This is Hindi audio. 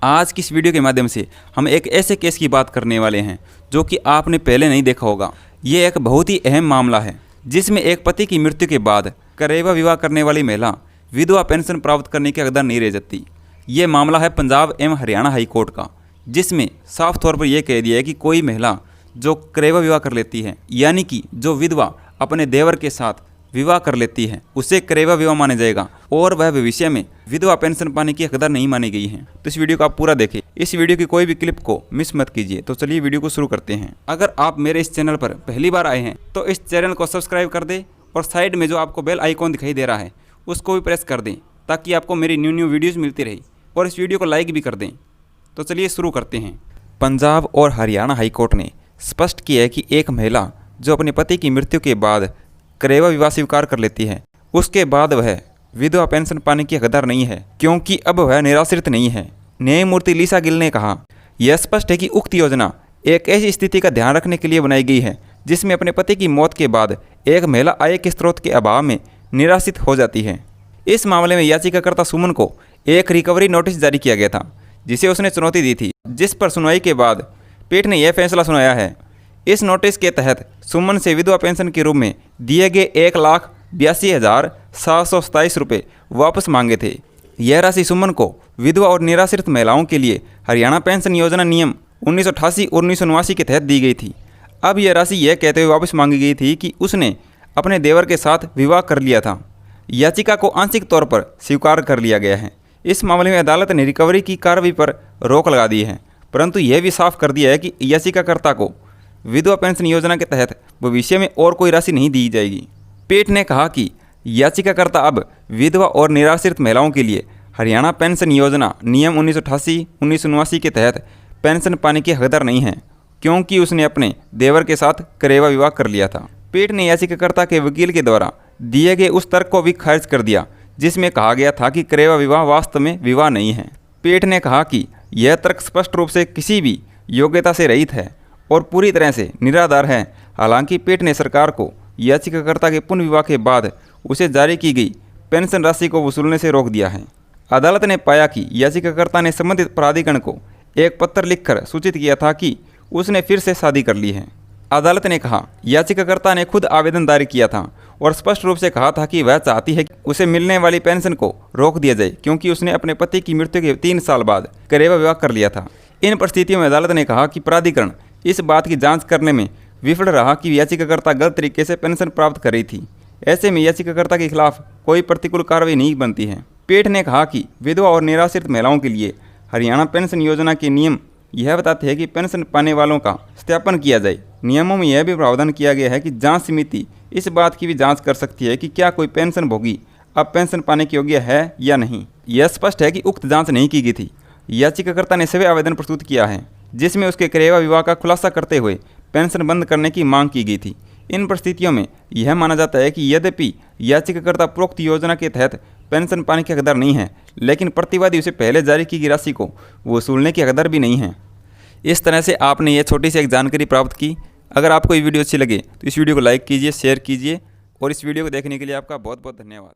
आज की इस वीडियो के माध्यम से हम एक ऐसे केस की बात करने वाले हैं जो कि आपने पहले नहीं देखा होगा। ये एक बहुत ही अहम मामला है जिसमें एक पति की मृत्यु के बाद करेवा विवाह करने वाली महिला विधवा पेंशन प्राप्त करने के हकदार नहीं रह जाती। ये मामला है पंजाब एवं हरियाणा हाई कोर्ट का, जिसमें साफ तौर पर यह कह दिया है कि कोई महिला जो करेवा विवाह कर लेती है, यानी कि जो विधवा अपने देवर के साथ विवाह कर लेती है, उसे करेवा विवाह माना जाएगा और वह भविष्य में विधवा पेंशन पाने की हकदार नहीं मानी गई है। तो इस वीडियो को आप पूरा देखें, इस वीडियो की कोई भी क्लिप को मिस मत कीजिए। तो चलिए वीडियो को शुरू करते हैं। अगर आप मेरे इस चैनल पर पहली बार आए हैं तो इस चैनल को सब्सक्राइब कर दें और साइड में जो आपको बेल आइकॉन दिखाई दे रहा है उसको भी प्रेस कर दें ताकि आपको मेरी न्यू वीडियोज़ मिलती रहे, और इस वीडियो को लाइक भी कर दें। तो चलिए शुरू करते हैं। पंजाब और हरियाणा हाई कोर्ट ने स्पष्ट किया है कि एक महिला जो अपने पति की मृत्यु के बाद करेवा विवाह स्वीकार कर लेती है, उसके बाद वह विधवा पेंशन पाने की हकदार नहीं है, क्योंकि अब वह निराश्रित नहीं है। न्यायमूर्ति लीसा गिल ने कहा, यह स्पष्ट है कि उक्त योजना एक ऐसी स्थिति का ध्यान रखने के लिए बनाई गई है जिसमें अपने पति की मौत के बाद एक महिला आय के स्रोत के अभाव में निराश्रित हो जाती है। इस मामले में याचिकाकर्ता सुमन को एक रिकवरी नोटिस जारी किया गया था जिसे उसने चुनौती दी थी, जिस पर सुनवाई के बाद पीठ ने यह फैसला सुनाया है। इस नोटिस के तहत सुमन से विधवा पेंशन के रूप में दिए गए 1,82,727 रुपये वापस मांगे थे। यह राशि सुमन को विधवा और निराश्रित महिलाओं के लिए हरियाणा पेंशन योजना नियम 1988 और 1989 के तहत दी गई थी। अब यह राशि यह कहते हुए वापस मांगी गई थी कि उसने अपने देवर के साथ विवाह कर लिया था। याचिका को आंशिक तौर पर स्वीकार कर लिया गया है। इस मामले में अदालत ने रिकवरी की कार्रवाई पर रोक लगा दी है, परंतु यह भी साफ कर दिया है कि याचिकाकर्ता को विधवा पेंशन योजना के तहत भविष्य में और कोई राशि नहीं दी जाएगी। पीठ ने कहा कि याचिकाकर्ता अब विधवा और निराश्रित महिलाओं के लिए हरियाणा पेंशन योजना नियम 1988-1989 के तहत पेंशन पाने की हकदार नहीं है, क्योंकि उसने अपने देवर के साथ करेवा विवाह कर लिया था। पीठ ने याचिकाकर्ता के वकील के द्वारा दिए गए उस तर्क को भी खारिज कर दिया जिसमें कहा गया था कि करेवा विवाह वास्तव में विवाह नहीं है। पीठ ने कहा कि यह तर्क स्पष्ट रूप से किसी भी योग्यता से रहित है और पूरी तरह से निराधार है। हालांकि पीठ ने सरकार को याचिकाकर्ता के पुनर्विवाह के बाद उसे जारी की गई पेंशन राशि को वसूलने से रोक दिया है। अदालत ने पाया कि याचिकाकर्ता ने संबंधित प्राधिकरण को एक पत्र लिखकर सूचित किया था कि उसने फिर से शादी कर ली है। अदालत ने कहा, याचिकाकर्ता ने खुद आवेदन दायर किया था और स्पष्ट रूप से कहा था कि वह चाहती है कि उसे मिलने वाली पेंशन को रोक दिया जाए, क्योंकि उसने अपने पति की मृत्यु के 3 साल बाद करेवा विवाह कर लिया था। इन परिस्थितियों में अदालत ने कहा कि प्राधिकरण इस बात की जांच करने में विफल रहा कि याचिकाकर्ता गलत तरीके से पेंशन प्राप्त कर रही थी। ऐसे में याचिकाकर्ता के खिलाफ कोई प्रतिकूल कार्रवाई नहीं बनती है। पीठ ने कहा कि विधवा और निराश्रित महिलाओं के लिए हरियाणा पेंशन योजना के नियम यह बताते हैं कि पेंशन पाने वालों का सत्यापन किया जाए। नियमों में यह भी प्रावधान किया गया है कि जांच समिति इस बात की भी जांच कर सकती है कि क्या कोई पेंशन भोगी अब पेंशन पाने के योग्य है या नहीं। यह स्पष्ट है कि उक्त जांच नहीं की गई थी। याचिकाकर्ता ने सभी आवेदन प्रस्तुत किया है जिसमें उसके करेवा विवाह का खुलासा करते हुए पेंशन बंद करने की मांग की गई थी। इन परिस्थितियों में यह माना जाता है कि यद्यपि याचिकाकर्ता प्रोक्त योजना के तहत पेंशन पाने के हकदार नहीं है, लेकिन प्रतिवादी उसे पहले जारी की गई राशि को वसूलने के हकदार भी नहीं है। इस तरह से आपने यह छोटी सी एक जानकारी प्राप्त की। अगर आपको ये वीडियो अच्छी लगे तो इस वीडियो को लाइक कीजिए, शेयर कीजिए, और इस वीडियो को देखने के लिए आपका बहुत बहुत धन्यवाद।